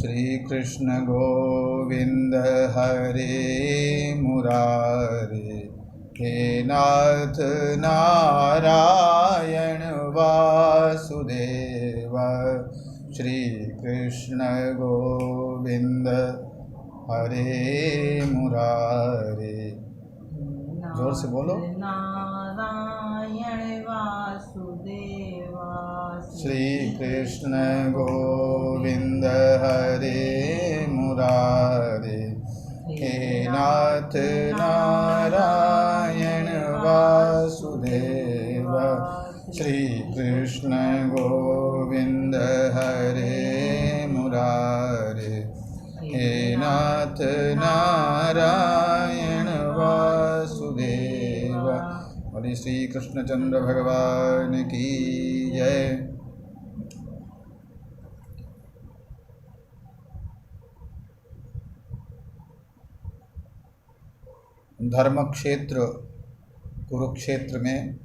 श्री कृष्ण गोविंद हरे मुरारे, हे नाथ नारायण वासुदेव। श्री कृष्ण गोविंद हरे मुरारे। जोर से बोलो। नारायण वासुदेवा। श्री कृष्ण गोविंद हरे मुरारे, हे नाथ नारायण वासुदेव। श्री कृष्ण गोविंद हरे मुरारे, हे नाथ नारायण वासुदेव। बोले श्री कृष्णचंद्र भगवान की जय। धर्म क्षेत्र कुरुक्षेत्र में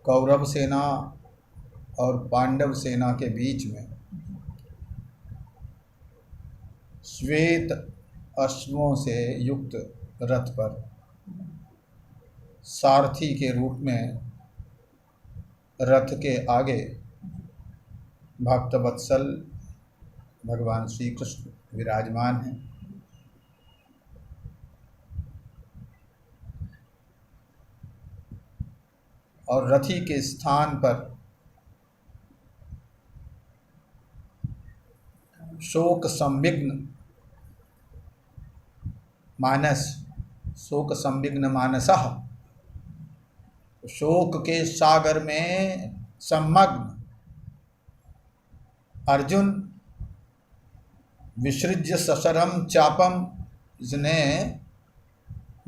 कौरव सेना और पांडव सेना के बीच में श्वेत अश्वों से युक्त रथ पर सारथी के रूप में रथ के आगे भक्तवत्सल भगवान श्री कृष्ण विराजमान हैं। और रथी के स्थान पर शोक संविघ्न मानस, शोक संविघ्न मानसः, शोक के सागर में सम्मग्न अर्जुन विसृज्य सशरम चापम, इसने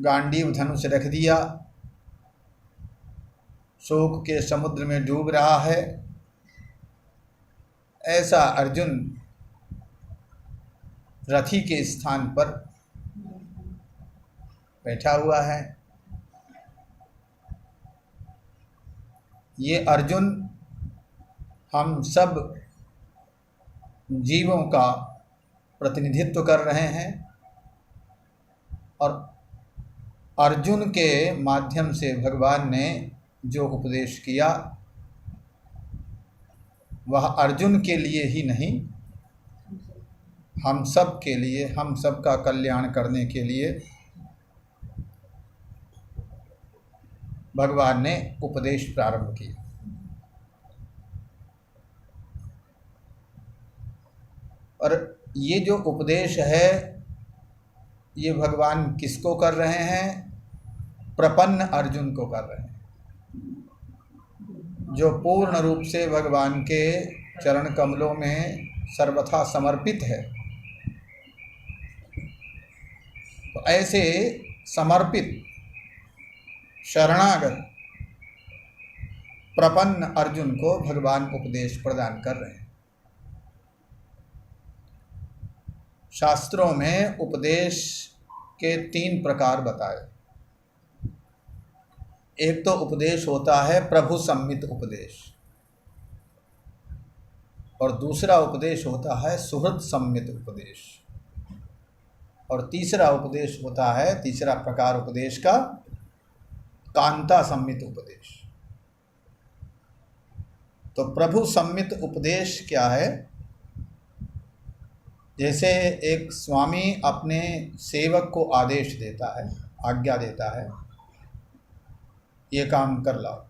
गांडीव धनुष रख दिया, शोक के समुद्र में डूब रहा है। ऐसा अर्जुन रथी के स्थान पर बैठा हुआ है। ये अर्जुन हम सब जीवों का प्रतिनिधित्व कर रहे हैं और अर्जुन के माध्यम से भगवान ने जो उपदेश किया वह अर्जुन के लिए ही नहीं, हम सब के लिए, हम सब का कल्याण करने के लिए भगवान ने उपदेश प्रारंभ किया। और ये जो उपदेश है ये भगवान किसको कर रहे हैं? प्रपन्न अर्जुन को कर रहे हैं, जो पूर्ण रूप से भगवान के चरण कमलों में सर्वथा समर्पित है। तो ऐसे समर्पित शरणागत प्रपन्न अर्जुन को भगवान उपदेश प्रदान कर रहे हैं। शास्त्रों में उपदेश के 3 प्रकार बताए। एक तो उपदेश होता है प्रभु सम्मित उपदेश, और दूसरा उपदेश होता है सुहृद सम्मित उपदेश, और तीसरा उपदेश होता है, तीसरा प्रकार उपदेश का कांता सम्मित उपदेश। तो प्रभु सम्मित उपदेश क्या है? जैसे एक स्वामी अपने सेवक को आदेश देता है, आज्ञा देता है, ये काम कर लाओ,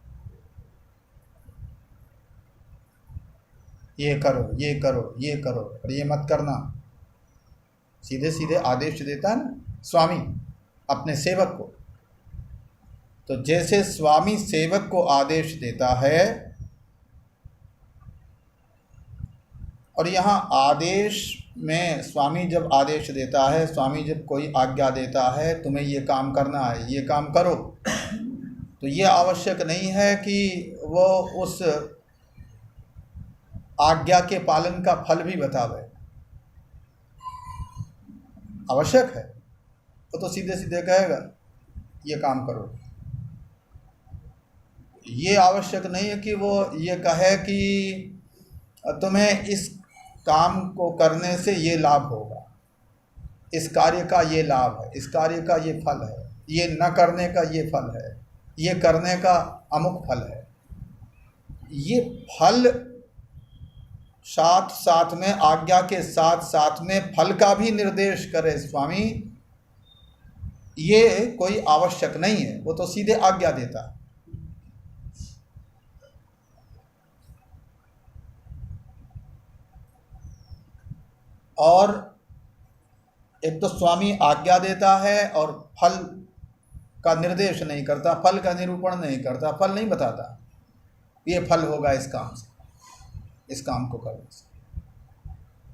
ये करो, ये करो, ये करो, और ये मत करना, सीधे सीधे आदेश देता है ना स्वामी अपने सेवक को। तो जैसे स्वामी सेवक को आदेश देता है, और यहाँ आदेश में स्वामी जब आदेश देता है, स्वामी जब कोई आज्ञा देता है तुम्हें ये काम करना है, ये काम करो, तो ये आवश्यक नहीं है कि वो उस आज्ञा के पालन का फल भी बतावे। आवश्यक है तो सीधे सीधे कहेगा ये काम करो। ये आवश्यक नहीं है कि वो ये कहे कि तुम्हें इस काम को करने से ये लाभ होगा, इस कार्य का ये लाभ है, इस कार्य का ये फल है, ये न करने का ये फल है, ये करने का अमुक फल है, ये फल साथ साथ में, आज्ञा के साथ साथ में फल का भी निर्देश करे स्वामी, ये कोई आवश्यक नहीं है, वो तो सीधे आज्ञा देता है। और एक तो स्वामी आज्ञा देता है और फल का निर्देश नहीं करता, फल का निरूपण नहीं करता, फल नहीं बताता ये फल होगा इस काम से, इस काम को करने से,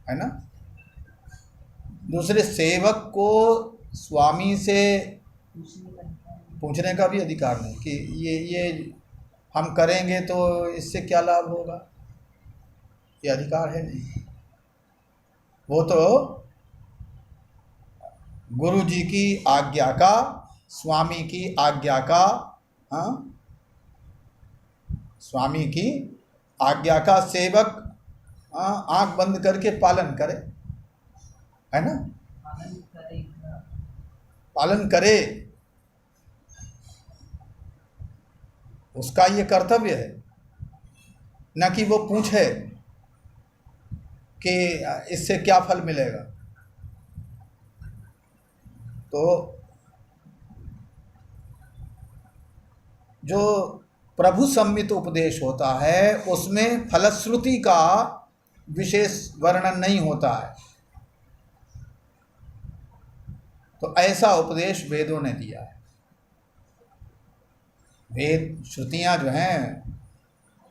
है ना। दूसरे सेवक को स्वामी से पूछने का भी अधिकार नहीं कि ये हम करेंगे तो इससे क्या लाभ होगा, ये अधिकार है नहीं। वो तो गुरु जी की आज्ञा का, स्वामी की आज्ञा का, स्वामी की आज्ञा का सेवक आंख बंद करके पालन करे, है ना, पालन करे, उसका ये कर्तव्य है, न कि वो पूछे कि इससे क्या फल मिलेगा। तो जो प्रभु सम्मित उपदेश होता है उसमें फलश्रुति का विशेष वर्णन नहीं होता है, तो ऐसा उपदेश वेदों ने दिया है। वेद श्रुतियाँ जो हैं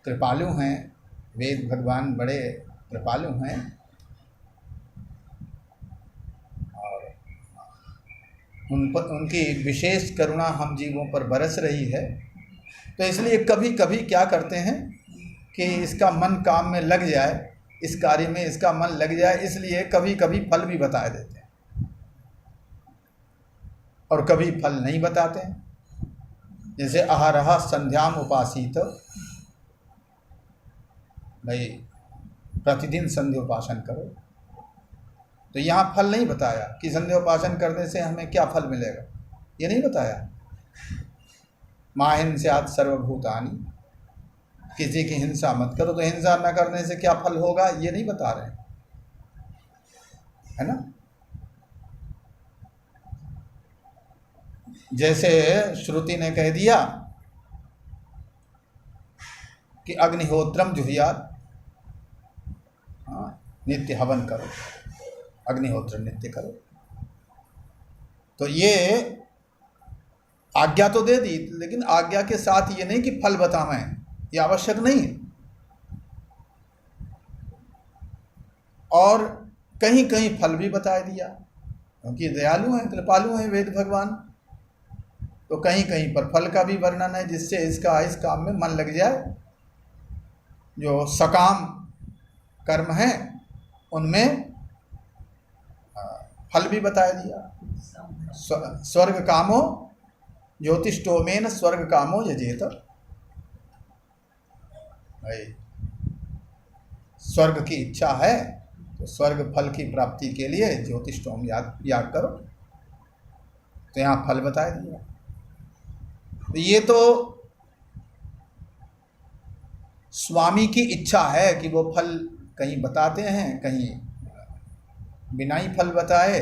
कृपालु हैं, वेद भगवान बड़े कृपालु हैं और उन पर उनकी विशेष करुणा हम जीवों पर बरस रही है। तो इसलिए कभी कभी क्या करते हैं कि इसका मन काम में लग जाए, इस कार्य में इसका मन लग जाए, इसलिए कभी कभी फल भी बता देते हैं और कभी फल नहीं बताते हैं। जैसे अहरह संध्याम उपासित, भाई प्रतिदिन संध्या उपासन करो, तो यहाँ फल नहीं बताया कि संध्या उपासन करने से हमें क्या फल मिलेगा, ये नहीं बताया। माहिंस्यात् सर्वभूतानि, किसी की हिंसा मत करो, तो हिंसा न करने से क्या फल होगा ये नहीं बता रहे, है ना। जैसे श्रुति ने कह दिया कि अग्निहोत्रम जुहियात, नित्य हवन करो, अग्निहोत्र नित्य करो, तो ये आज्ञा तो दे दी, लेकिन आज्ञा के साथ ये नहीं कि फल बतावें, ये आवश्यक नहीं है। और कहीं कहीं फल भी बता दिया, क्योंकि दयालु हैं, कृपालु हैं वेद भगवान, तो कहीं कहीं पर फल का भी वर्णन है जिससे इसका इस काम में मन लग जाए। जो सकाम कर्म है उनमें फल भी बता दिया। स्वर्ग कामो ज्योतिष्टोमेन स्वर्ग कामो यजेत, भाई स्वर्ग की इच्छा है तो स्वर्ग फल की प्राप्ति के लिए ज्योतिष्टोम याग करो, तो यहाँ फल बता दिया। तो ये तो स्वामी की इच्छा है कि वो फल कहीं बताते हैं, कहीं बिना ही फल बताए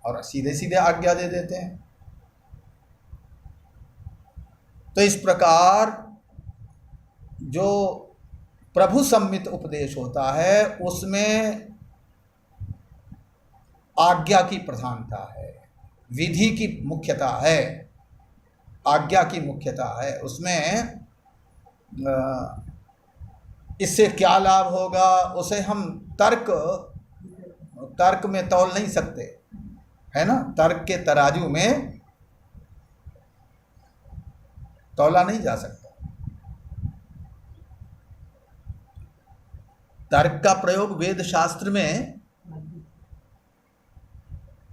और सीधे सीधे आज्ञा दे देते हैं। तो इस प्रकार जो प्रभु सम्मित उपदेश होता है उसमें आज्ञा की प्रधानता है, विधि की मुख्यता है, आज्ञा की मुख्यता है। उसमें इससे क्या लाभ होगा उसे हम तर्क में तौल नहीं सकते, है ना। तर्क के तराजू में तौला नहीं जा सकता। तर्क का प्रयोग वेद शास्त्र में,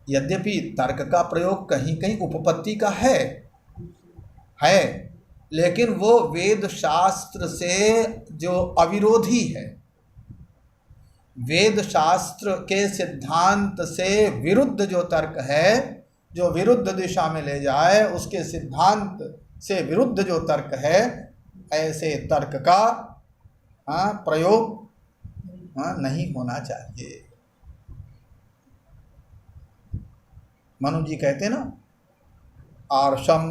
यद्यपि तर्क का प्रयोग कहीं कहीं उपपत्ति का है, लेकिन वो वेद शास्त्र से जो अविरोधी है, वेद शास्त्र के सिद्धांत से विरुद्ध जो तर्क है, जो विरुद्ध दिशा में ले जाए, उसके सिद्धांत से विरुद्ध जो तर्क है, ऐसे तर्क का प्रयोग नहीं होना चाहिए। मनु जी कहते ना, आर्षम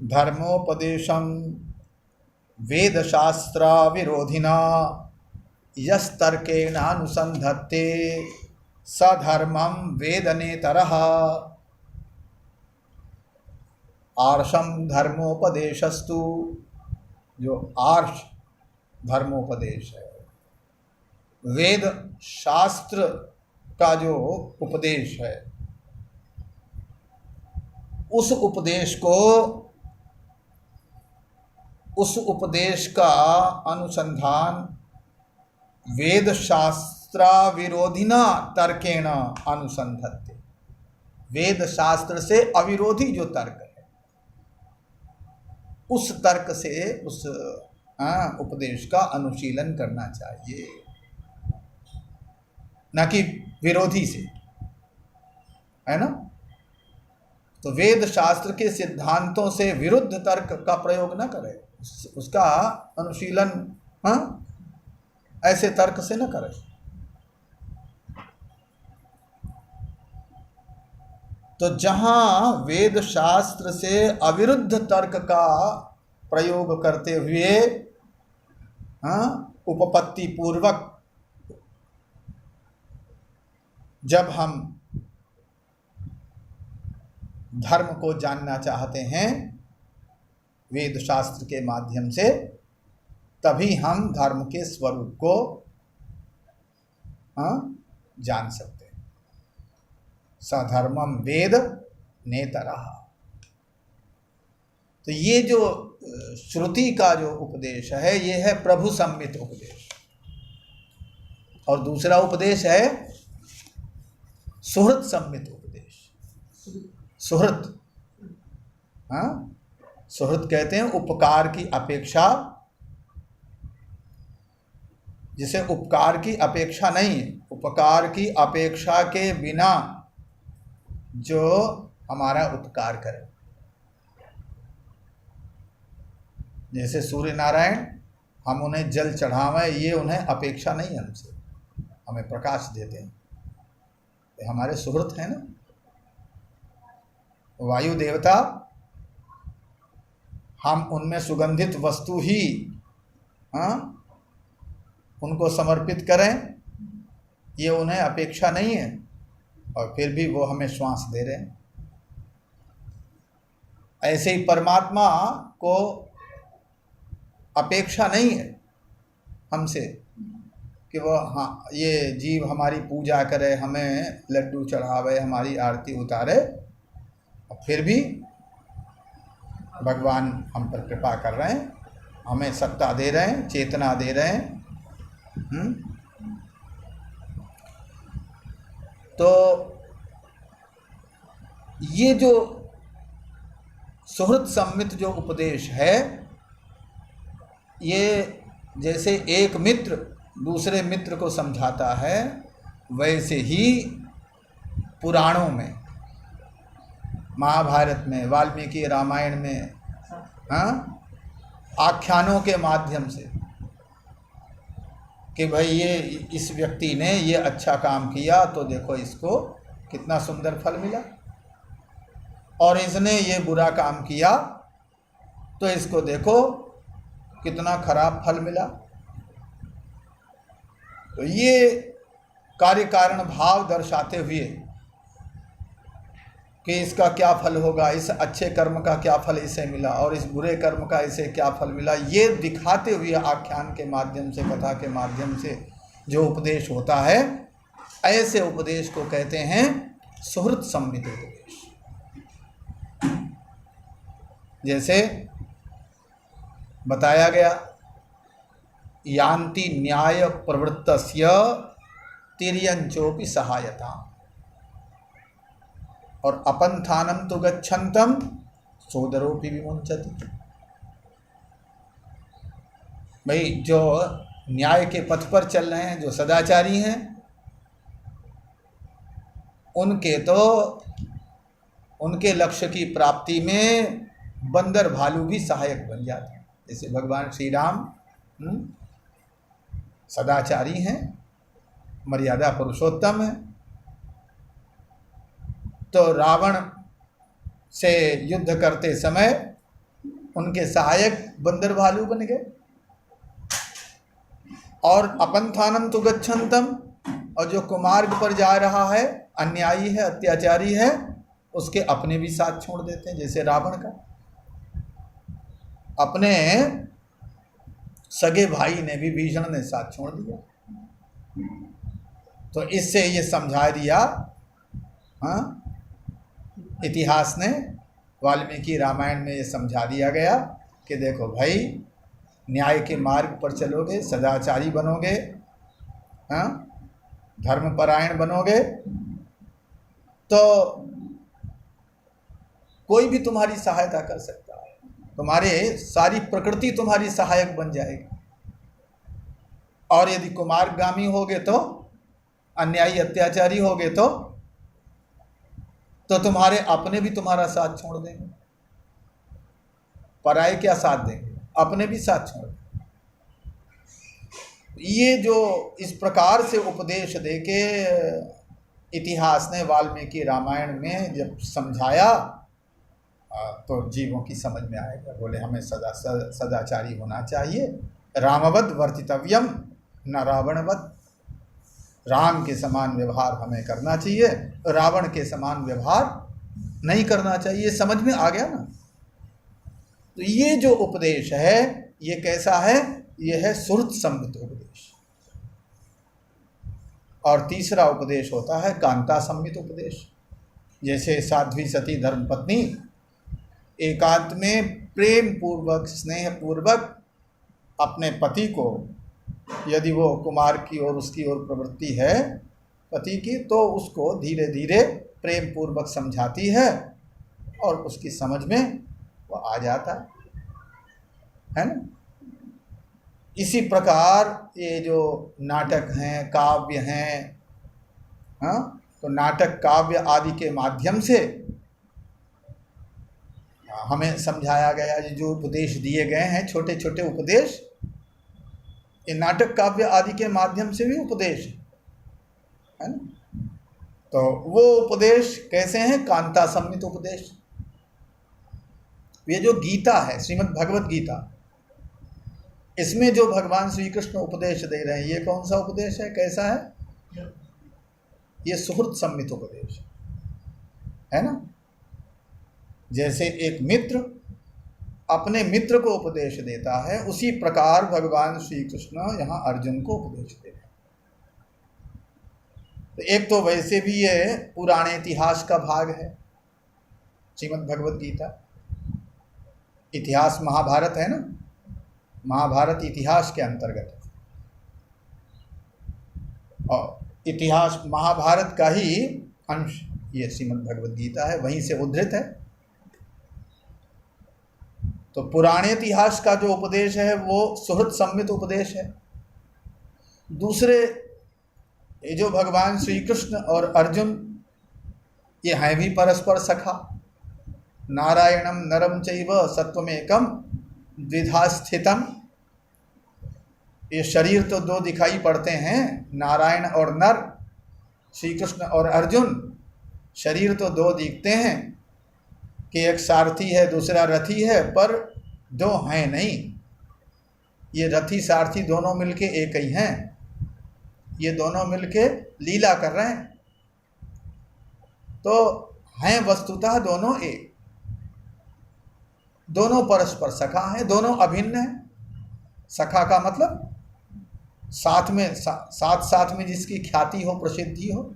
धर्मोपदेशम वेद शास्त्र विरोधिना यस्तर्केण अनुसंधत्ते सधर्मम वेदनेतरः। आर्षम धर्मोपदेशस्तु, जो आर्ष धर्मोपदेश है, वेद शास्त्र का जो उपदेश है, उस उपदेश का अनुसंधान वेद शास्त्र विरोधिना तर्केण अनुसंधत्ते, वेद शास्त्र से अविरोधी जो तर्क है, उस तर्क से उस उपदेश का अनुशीलन करना चाहिए, न कि विरोधी से, है ना। तो वेद शास्त्र के सिद्धांतों से विरुद्ध तर्क का प्रयोग न करें, उसका अनुशीलन ऐसे तर्क से न करें। तो जहां वेद शास्त्र से अविरुद्ध तर्क का प्रयोग करते हुए उपपत्ति पूर्वक जब हम धर्म को जानना चाहते हैं वेद शास्त्र के माध्यम से, तभी हम धर्म के स्वरूप को जान सकते हैं। सधर्मम वेद नेतरः। तो ये जो श्रुति का जो उपदेश है, ये है प्रभु सम्मित उपदेश, और दूसरा उपदेश है सुहृत सम्मित उपदेश। सुहृत, सुहृत कहते हैं उपकार की अपेक्षा, जिसे उपकार की अपेक्षा नहीं है, उपकार की अपेक्षा के बिना जो हमारा उपकार करे। जैसे सूर्य नारायण, हम उन्हें जल चढ़ावें, ये उन्हें अपेक्षा नहीं हमसे, हमें प्रकाश देते हैं, ये हमारे सुहृत हैं ना। वायु देवता, हम उनमें सुगंधित वस्तु ही उनको समर्पित करें, ये उन्हें अपेक्षा नहीं है, और फिर भी वो हमें श्वास दे रहे हैं। ऐसे ही परमात्मा को अपेक्षा नहीं है हमसे कि वो ये जीव हमारी पूजा करे, हमें लड्डू चढ़ावे, हमारी आरती उतारे, और फिर भी भगवान हम पर कृपा कर रहे हैं, हमें सत्ता दे रहे हैं, चेतना दे रहे हैं। तो ये जो सुहृत सम्मित जो उपदेश है, ये जैसे एक मित्र दूसरे मित्र को समझाता है, वैसे ही पुराणों में, महाभारत में, वाल्मीकि रामायण में, आख्यानों के माध्यम से कि भाई ये इस व्यक्ति ने ये अच्छा काम किया तो देखो इसको कितना सुंदर फल मिला, और इसने ये बुरा काम किया तो इसको देखो कितना खराब फल मिला। तो ये कार्य कारण भाव दर्शाते हुए कि इसका क्या फल होगा, इस अच्छे कर्म का क्या फल इसे मिला और इस बुरे कर्म का इसे क्या फल मिला, ये दिखाते हुए आख्यान के माध्यम से, कथा के माध्यम से जो उपदेश होता है, ऐसे उपदेश को कहते हैं सुहृत सम्मित उपदेश। जैसे बताया गया, यान्ति न्याय प्रवृत्तस्य तिर्यंचोपि सहायता, और अपंथानम तो गच्छन्तम सोदरोपि विमुञ्चति। भाई जो न्याय के पथ पर चल रहे हैं, जो सदाचारी हैं, उनके लक्ष्य की प्राप्ति में बंदर भालू भी सहायक बन जाते हैं। जैसे भगवान श्री राम सदाचारी हैं, मर्यादा पुरुषोत्तम हैं, तो रावण से युद्ध करते समय उनके सहायक बंदर भालू बन गए। और अपंथानम तो गच्छन्तम, और जो कुमार्ग पर जा रहा है, अन्यायी है, अत्याचारी है, उसके अपने भी साथ छोड़ देते हैं। जैसे रावण का अपने सगे भाई ने भी, भीषण ने साथ छोड़ दिया। तो इससे ये समझा दिया इतिहास ने, वाल्मीकि रामायण में ये समझा दिया गया कि देखो भाई, न्याय के मार्ग पर चलोगे, सदाचारी बनोगे, धर्मपरायण बनोगे, तो कोई भी तुम्हारी सहायता कर सकता है। तुम्हारे सारी प्रकृति तुम्हारी सहायक बन जाएगी। और यदि कुमार्गामी होगे, तो अन्यायी अत्याचारी होगे, तो तुम्हारे अपने भी तुम्हारा साथ छोड़ देंगे। पराये क्या साथ देंगे, अपने भी साथ छोड़ देंगे। ये जो इस प्रकार से उपदेश देके इतिहास ने वाल्मीकि रामायण में जब समझाया, तो जीवों की समझ में आएगा। बोले हमें सदाचारी होना चाहिए, रामवद वर्तितव्यम न रावणवद। राम के समान व्यवहार हमें करना चाहिए, रावण के समान व्यवहार नहीं करना चाहिए। समझ में आ गया ना। तो ये जो उपदेश है, ये कैसा है? ये है सुहृत सम्मित उपदेश। और तीसरा उपदेश होता है कांता सम्मित उपदेश। जैसे साध्वी सती धर्मपत्नी एकांत में प्रेम पूर्वक, स्नेह पूर्वक अपने पति को, यदि वो कुमार की ओर, उसकी ओर प्रवृत्ति है पति की, तो उसको धीरे धीरे प्रेम पूर्वक समझाती है और उसकी समझ में वो आ जाता है ना। इसी प्रकार ये जो नाटक हैं, काव्य हैं, तो नाटक काव्य आदि के माध्यम से हमें समझाया गया, जो उपदेश दिए गए हैं, छोटे छोटे उपदेश, ये नाटक काव्य आदि के माध्यम से भी उपदेश है ना। तो वो उपदेश कैसे हैं? कांता सम्मित उपदेश। ये जो गीता है, श्रीमद् भगवत गीता, इसमें जो भगवान श्री कृष्ण उपदेश दे रहे हैं, ये कौन सा उपदेश है, कैसा है? ये सुहृत सम्मित उपदेश है ना। जैसे एक मित्र अपने मित्र को उपदेश देता है, उसी प्रकार भगवान श्री कृष्ण यहाँ अर्जुन को उपदेश दे रहे हैं। तो एक तो वैसे भी ये पुराने इतिहास का भाग है, श्रीमद् भगवत गीता। इतिहास महाभारत है ना, महाभारत इतिहास के अंतर्गत है, और इतिहास महाभारत का ही अंश ये श्रीमद् भगवत गीता है, वहीं से उद्धृत है। तो पुराने इतिहास का जो उपदेश है वो सुहृत सम्मित उपदेश है। दूसरे ये जो भगवान श्री कृष्ण और अर्जुन, ये हैं भी परस्पर सखा। नारायणम नरम चैव सत्वमेकम द्विधा स्थितम। ये शरीर तो दो दिखाई पड़ते हैं, नारायण और नर, श्री कृष्ण और अर्जुन। शरीर तो दो दिखते हैं कि एक सारथी है, दूसरा रथी है, पर दो हैं नहीं। ये रथी सारथी दोनों मिलके एक ही हैं, ये दोनों मिलके लीला कर रहे हैं। तो हैं वस्तुतः दोनों एक, दोनों परस्पर सखा हैं, दोनों अभिन्न हैं। सखा का मतलब साथ में, साथ में जिसकी ख्याति हो, प्रसिद्धि हो।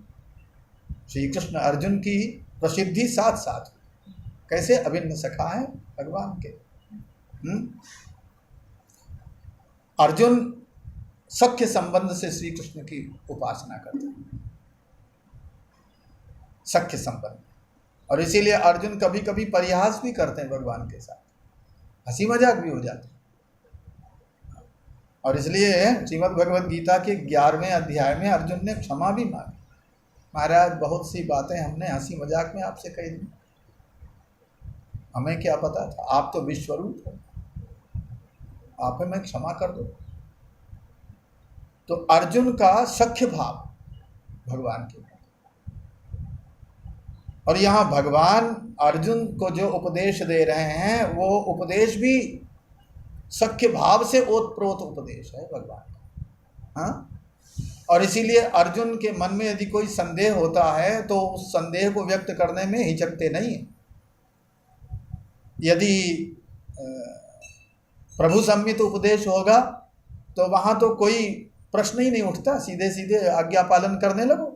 श्री कृष्ण अर्जुन की प्रसिद्धि साथ साथ, कैसे अभिन्न सखा है भगवान के। अर्जुन सख्य संबंध से श्री कृष्ण की उपासना करते हैं, सख्य संबंध। और इसीलिए अर्जुन कभी कभी परिहास भी करते हैं भगवान के साथ, हंसी मजाक भी हो जाती है। और इसलिए श्रीमद् भगवद गीता के 11वें अध्याय में अर्जुन ने क्षमा भी मांगी। महाराज बहुत सी बातें हमने हंसी मजाक में आपसे कही दी, हमें क्या पता था, आप तो विश्वरूप हो, आप हमें क्षमा कर दो। तो अर्जुन का सख्य भाव भगवान के, और यहाँ भगवान अर्जुन को जो उपदेश दे रहे हैं वो उपदेश भी सख्य भाव से ओतप्रोत उपदेश है भगवान का। हाँ, और इसीलिए अर्जुन के मन में यदि कोई संदेह होता है तो उस संदेह को व्यक्त करने में हिचकते नहीं। यदि प्रभु सम्मित उपदेश होगा तो वहाँ तो कोई प्रश्न ही नहीं उठता, सीधे सीधे आज्ञा पालन करने लगो।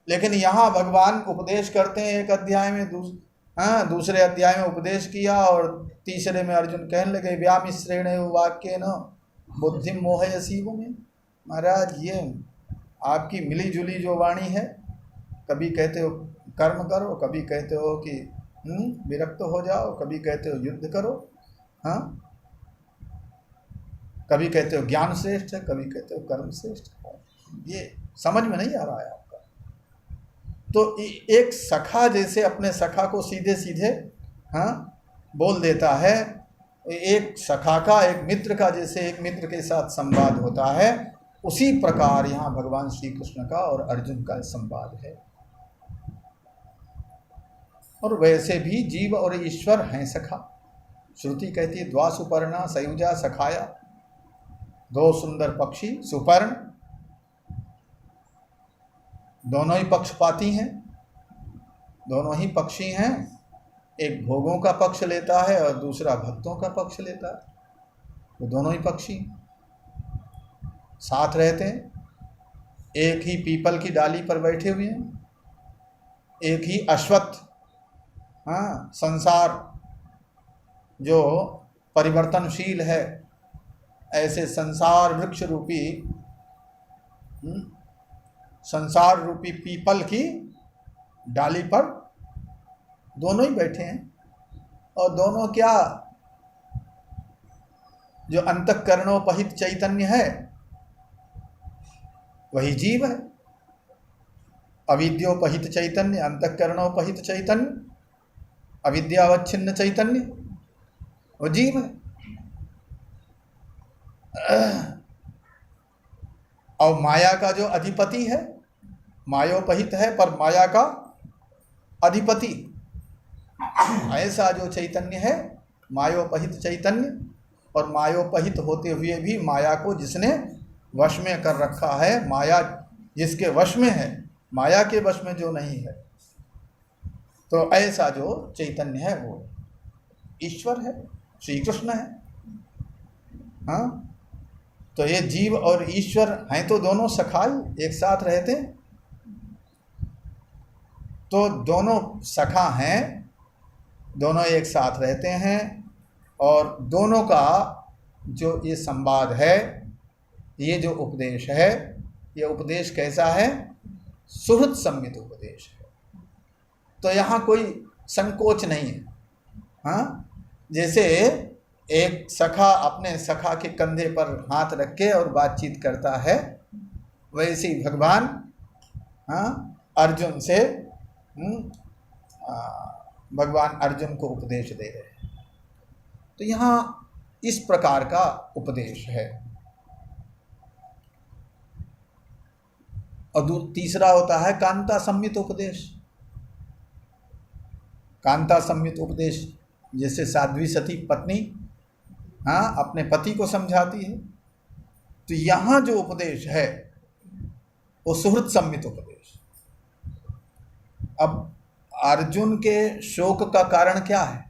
लेकिन यहाँ भगवान उपदेश करते हैं, एक अध्याय में दूसरे अध्याय में उपदेश किया और तीसरे में अर्जुन कहने लगे व्यामिश्रेण वाक्य न बुद्धि मोहयसीव में। महाराज ये आपकी मिली जुली जो वाणी है, कभी कहते हो कर्म करो, कभी कहते हो कि विरक्त हो जाओ, कभी कहते हो युद्ध करो, हाँ, कभी कहते हो ज्ञान श्रेष्ठ है, कभी कहते हो कर्म श्रेष्ठ है। ये समझ में नहीं आ रहा है आपका। तो एक सखा जैसे अपने सखा को सीधे सीधे हाँ बोल देता है, एक सखा का एक मित्र का जैसे एक मित्र के साथ संवाद होता है, उसी प्रकार यहाँ भगवान श्री कृष्ण का और अर्जुन का संवाद है। और वैसे भी जीव और ईश्वर हैं सखा। श्रुति कहती है द्वा सुपर्णा सयुजा सखाया, दो सुंदर पक्षी सुपर्ण, दोनों ही पक्षपाती हैं, दोनों ही पक्षी हैं। एक भोगों का पक्ष लेता है और दूसरा भक्तों का पक्ष लेता है, तो दोनों ही पक्षी साथ रहते हैं, एक ही पीपल की डाली पर बैठे हुए हैं, एक ही अश्वत्थ हाँ संसार जो परिवर्तनशील है, ऐसे संसार वृक्ष रूपी संसार रूपी पीपल की डाली पर दोनों ही बैठे हैं। और दोनों क्या, जो अंतःकरणोपहित चैतन्य है वही जीव है, अविद्योपहित चैतन्य, अंतःकरणोपहित चैतन्य, अविद्यावच्छिन्न चैतन्य वो जीव है। और माया का जो अधिपति है, मायोपहित है पर माया का अधिपति, ऐसा जो चैतन्य है मायोपहित चैतन्य, और मायोपहित होते हुए भी माया को जिसने वश में कर रखा है, माया जिसके वश में है, माया के वश में जो नहीं है, तो ऐसा जो चैतन्य है वो ईश्वर है, श्री कृष्ण है। हाँ, तो ये जीव और ईश्वर हैं तो दोनों सखाई एक साथ रहते हैं। तो दोनों सखा हैं, दोनों एक साथ रहते हैं, और दोनों का जो ये संवाद है, ये जो उपदेश है, ये उपदेश कैसा है? सुहृद सम्मित उपदेश है। तो यहाँ कोई संकोच नहीं है। हाँ, जैसे एक सखा अपने सखा के कंधे पर हाथ रख के और बातचीत करता है, वैसे ही भगवान अर्जुन से भगवान अर्जुन को उपदेश दे रहे हैं। तो यहाँ इस प्रकार का उपदेश है। और तीसरा होता है कांता सम्मित उपदेश। कांता सम्मित उपदेश जैसे साध्वी सती पत्नी अपने पति को समझाती है, तो यहाँ जो उपदेश है वो सुहृद सम्मित उपदेश। अब अर्जुन के शोक का कारण क्या है?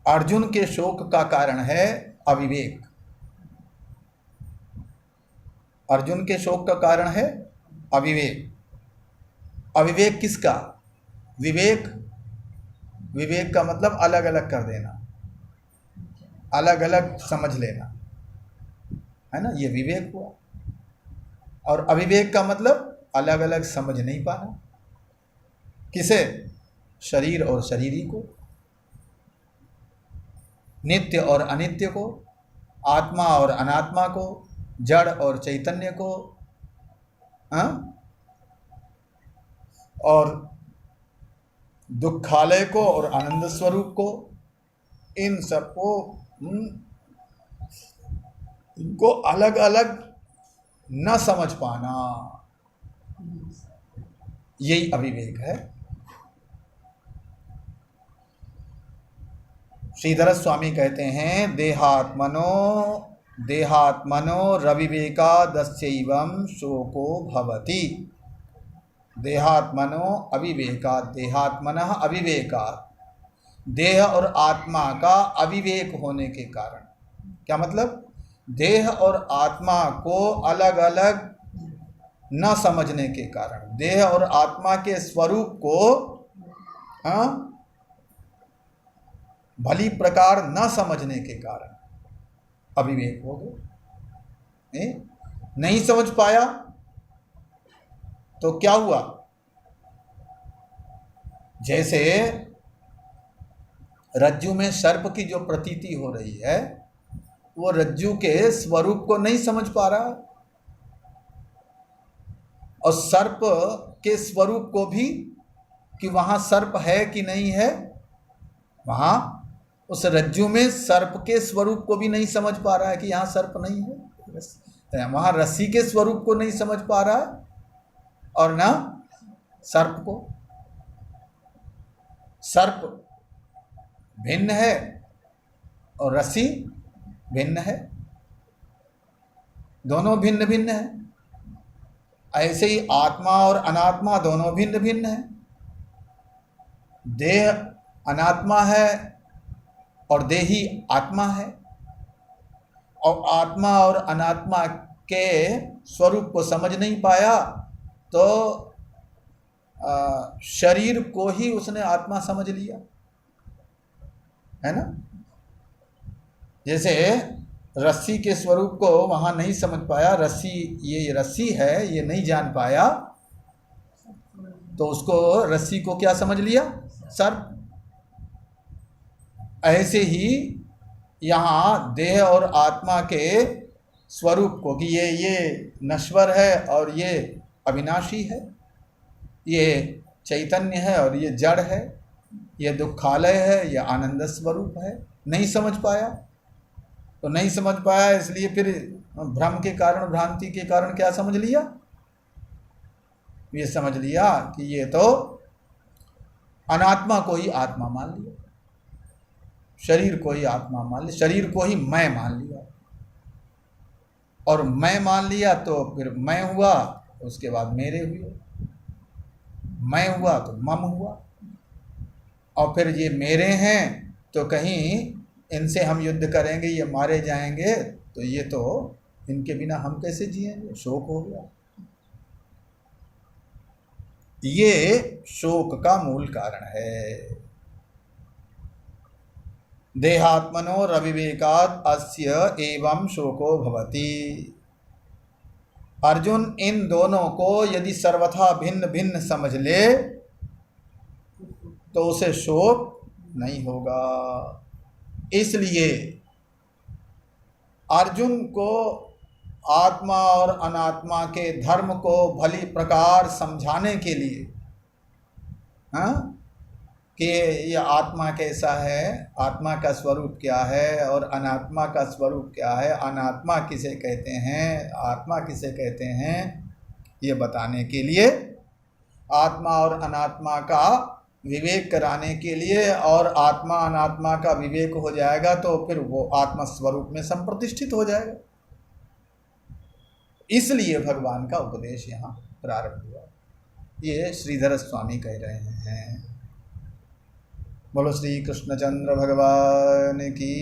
अर्जुन के शोक का कारण है अविवेक। अर्जुन के शोक का कारण है अविवेक। अविवेक किसका? विवेक। विवेक का मतलब अलग अलग कर देना, अलग अलग समझ लेना, है ना, ये विवेक हुआ। और अविवेक का मतलब अलग अलग समझ नहीं पाना। किसे? शरीर और शरीरी को। नित्य और अनित्य को, आत्मा और अनात्मा को, जड़ और चैतन्य को, और दुखालय को और आनंद स्वरूप को, इन सबको इनको अलग अलग न समझ पाना, यही अविवेक है। श्रीधर स्वामी कहते हैं देहात्मनो रविवेकादस्यैवं शोको भवति। देहात्मनो अविवेकात्, देहात्मनः अविवेकात्, देह और आत्मा का अविवेक होने के कारण। क्या मतलब? देह और आत्मा को अलग अलग न समझने के कारण, देह और आत्मा के स्वरूप को भली प्रकार न समझने के कारण अविवेक हो गए। नहीं समझ पाया तो क्या हुआ? जैसे रज्जु में सर्प की जो प्रतीति हो रही है, वो रज्जु के स्वरूप को नहीं समझ पा रहा, और सर्प के स्वरूप को भी, कि वहाँ सर्प है कि नहीं है, वहाँ उस रज्जु में सर्प के स्वरूप को भी नहीं समझ पा रहा है कि यहाँ सर्प नहीं है। वहाँ रस्सी के स्वरूप को नहीं समझ पा रहा है, और ना सर्प को। सर्प भिन्न है और रस्सी भिन्न है, दोनों भिन्न भिन्न है। ऐसे ही आत्मा और अनात्मा दोनों भिन्न भिन्न है। देह अनात्मा है और देही आत्मा है, और आत्मा और अनात्मा के स्वरूप को समझ नहीं पाया तो शरीर को ही उसने आत्मा समझ लिया, है ना। जैसे रस्सी के स्वरूप को वहाँ नहीं समझ पाया, रस्सी ये रस्सी है ये नहीं जान पाया, तो उसको रस्सी को क्या समझ लिया? सर्प। ऐसे ही यहाँ देह और आत्मा के स्वरूप को कि ये नश्वर है और ये अविनाशी है, ये चैतन्य है और ये जड़ है, ये दुखालय है, ये आनंद स्वरूप है, नहीं समझ पाया। तो नहीं समझ पाया इसलिए फिर भ्रम के कारण, भ्रांति के कारण क्या समझ लिया? ये समझ लिया कि ये तो अनात्मा को ही आत्मा मान लिया, शरीर को ही आत्मा मान लिया, शरीर को ही मैं मान लिया, और मैं मान लिया तो फिर मैं हुआ, उसके बाद मेरे हुए, मैं हुआ तो मम हुआ, और फिर ये मेरे हैं तो कहीं इनसे हम युद्ध करेंगे, ये मारे जाएंगे, तो ये तो इनके बिना हम कैसे जिएंगे, शोक हो गया। ये शोक का मूल कारण है। देहात्मनो रविवेकात् अस्य एवं शोको भवति। अर्जुन इन दोनों को यदि सर्वथा भिन्न भिन्न समझ ले तो उसे शोक नहीं होगा। इसलिए अर्जुन को आत्मा और अनात्मा के धर्म को भली प्रकार समझाने के लिए, कि ये आत्मा कैसा है, आत्मा का स्वरूप क्या है और अनात्मा का स्वरूप क्या है, अनात्मा किसे कहते हैं, आत्मा किसे कहते हैं, ये बताने के लिए, आत्मा और अनात्मा का विवेक कराने के लिए, और आत्मा अनात्मा का विवेक हो जाएगा तो फिर वो आत्मा स्वरूप में संप्रतिष्ठित हो जाएगा। इसलिए भगवान का उपदेश यहाँ प्रारंभ हुआ। ये श्रीधर स्वामी कह रहे हैं। बोलो श्री कृष्णचंद्र भगवान की।